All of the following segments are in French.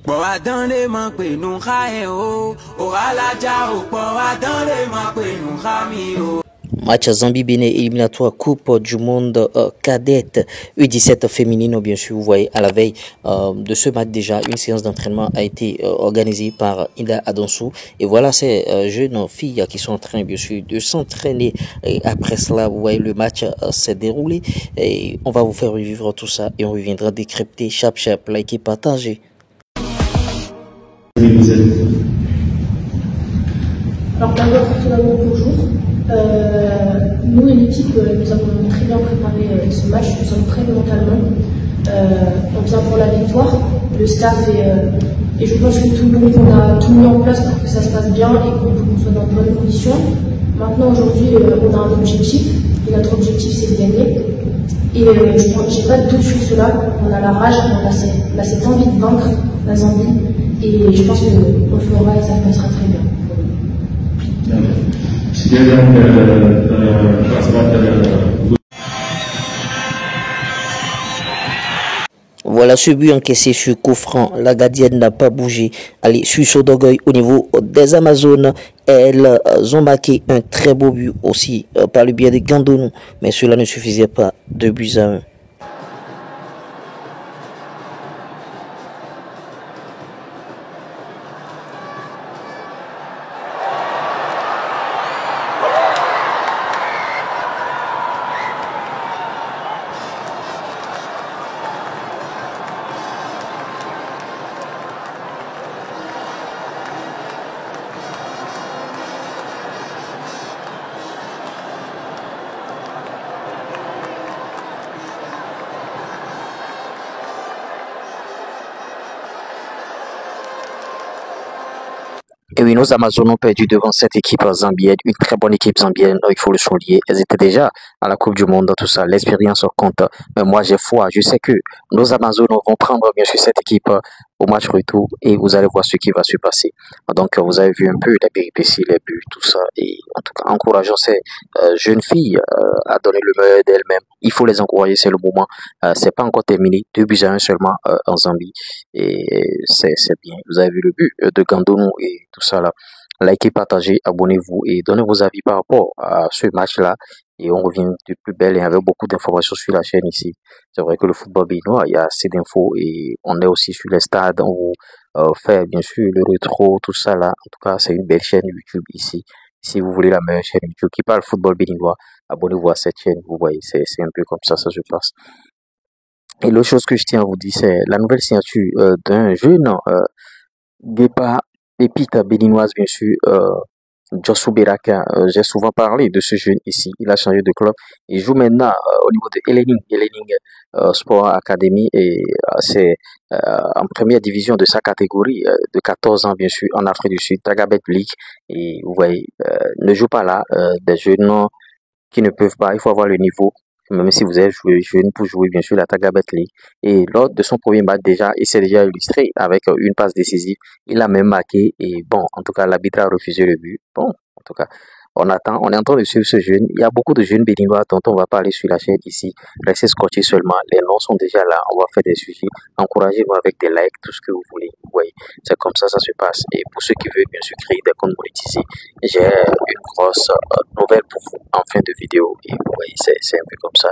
Match Zambie-Bénin éliminatoire Coupe du Monde cadette U17 féminine, bien sûr, vous voyez, à la veille de ce match déjà, une séance d'entraînement a été organisée par Ida Adonsou. Et voilà ces jeunes filles qui sont en train, bien sûr, de s'entraîner. Et après cela, vous voyez, le match s'est déroulé. Et on va vous faire revivre tout ça et on reviendra décrypter chape, l'équipe partagée. Alors d'abord, tout d'abord, bonjour. Nous et l'équipe, nous avons très bien préparé ce match, nous sommes prêts mentalement. On vient pour la victoire, le staff et je pense que tout le monde, on a tout mis en place pour que ça se passe bien et qu'on soit dans de bonnes conditions. Maintenant, aujourd'hui, on a un objectif et notre objectif c'est de gagner. Et je n'ai pas de doute sur cela, on a la rage, on a cette envie de vaincre la Zambie et je pense qu'on le fera et ça passera très bien. Voilà ce but encaissé sur coup franc. La gardienne n'a pas bougé. Allez, sur d'orgueil au niveau des Amazones. Elles ont marqué un très beau but aussi par le biais de Gandonou. Mais cela ne suffisait pas. 2-1. Et oui, nos Amazones ont perdu devant cette équipe zambienne, une très bonne équipe zambienne, il faut le souligner. Elles étaient déjà à la Coupe du Monde, tout ça, l'expérience compte. Mais moi, j'ai foi, je sais que nos Amazones vont prendre bien sûr cette équipe au match retour et vous allez voir ce qui va se passer. Donc, vous avez vu un peu la péripétie, les buts, tout ça. Et en tout cas, encourageons ces jeunes filles à donner le meilleur d'elles-mêmes. Il faut les encourager, c'est le moment. C'est pas encore terminé, 2-1 seulement en Zambie. Et c'est bien. Vous avez vu le but de Gandonou et tout ça là. Likez, partagez, abonnez-vous et donnez vos avis par rapport à ce match-là. Et on revient de plus belle et avec beaucoup d'informations sur la chaîne ici. C'est vrai que le football béninois, il y a assez d'infos et on est aussi sur les stades. On vous fait bien sûr le rétro, tout ça là. En tout cas, c'est une belle chaîne YouTube ici. Si vous voulez la meilleure chaîne YouTube qui parle football béninois, abonnez-vous à cette chaîne. Vous voyez, c'est un peu comme ça se passe. Et l'autre chose que je tiens à vous dire, c'est la nouvelle signature d'un jeune départ pépite béninoise, bien sûr, Jossou Beraka. J'ai souvent parlé de ce jeune ici. Il a changé de club. Il joue maintenant au niveau de Elening Sport Academy et c'est en première division de sa catégorie de 14 ans, bien sûr, en Afrique du Sud, Tagabet League. Et vous voyez, ne joue pas là. Des jeunes qui ne peuvent pas, il faut avoir le niveau. Même si vous êtes jeune pour jouer, bien sûr, la Tagabet League. Et lors de son premier match, déjà, il s'est déjà illustré avec une passe décisive. Il a même marqué. Et bon, en tout cas, l'arbitre a refusé le but. Bon, en tout cas, on attend, on est en train de suivre ce jeune. Il y a beaucoup de jeunes béninois dont on va parler sur la chaîne ici. Restez scotchés seulement. Les noms sont déjà là. On va faire des sujets. Encouragez-nous avec des likes, tout ce que vous voulez. Vous voyez, c'est comme ça se passe. Et pour ceux qui veulent, bien sûr, créer des comptes monétisés, j'ai une grosse nouvelle pour vous en fin de vidéo. Et vous voyez, c'est un peu comme ça.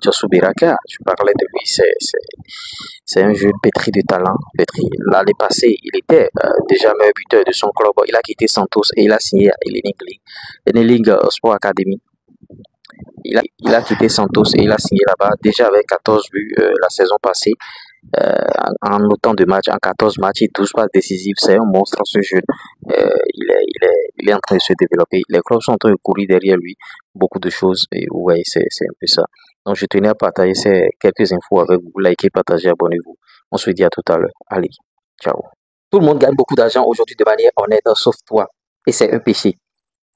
Jossou Beraka, je parlais de lui, c'est un jeune pétri de talent. Pétri. L'année passée, il était déjà meilleur buteur de son club. Il a quitté Santos et il a signé à Elening Sport Academy. Il a quitté Santos et il a signé là-bas déjà avec 14 buts la saison passée. En autant de matchs, en 14 matchs et 12 passes décisives, c'est un monstre ce jeune. Il est en train de se développer. Les clubs sont en train de courir derrière lui. Beaucoup de choses. Et ouais, c'est un peu ça. Donc je tenais à partager ces quelques infos avec vous. Likez, partagez, abonnez-vous. On se dit à tout à l'heure. Allez, ciao. Tout le monde gagne beaucoup d'argent aujourd'hui de manière honnête, sauf toi. Et c'est un péché.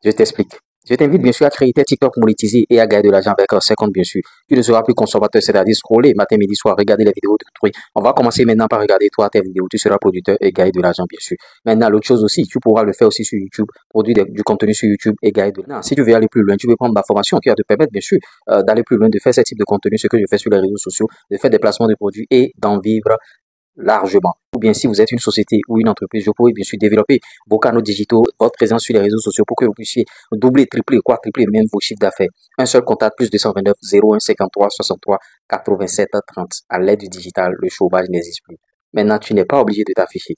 Je t'explique. Je t'invite bien sûr à créer tes TikTok monétisés et à gagner de l'argent avec 50 bien sûr. Tu ne seras plus consommateur, c'est-à-dire scroller matin, midi, soir, regarder les vidéos de d'autrui. On va commencer maintenant par regarder toi tes vidéos. Tu seras producteur et gagner de l'argent bien sûr. Maintenant, l'autre chose aussi, tu pourras le faire aussi sur YouTube, produire du contenu sur YouTube et gagner de l'argent. Si tu veux aller plus loin, tu veux prendre ma formation qui va te permettre bien sûr d'aller plus loin, de faire ce type de contenu, ce que je fais sur les réseaux sociaux, de faire des placements de produits et d'en vivre largement. bien si vous êtes une société ou une entreprise, je pourrais bien sûr développer vos canaux digitaux, votre présence sur les réseaux sociaux pour que vous puissiez doubler, tripler, quadrupler même vos chiffres d'affaires. Un seul contact, plus 229 01 53 63 87 30. À l'aide du digital, le chômage n'existe plus. Maintenant, tu n'es pas obligé de t'afficher.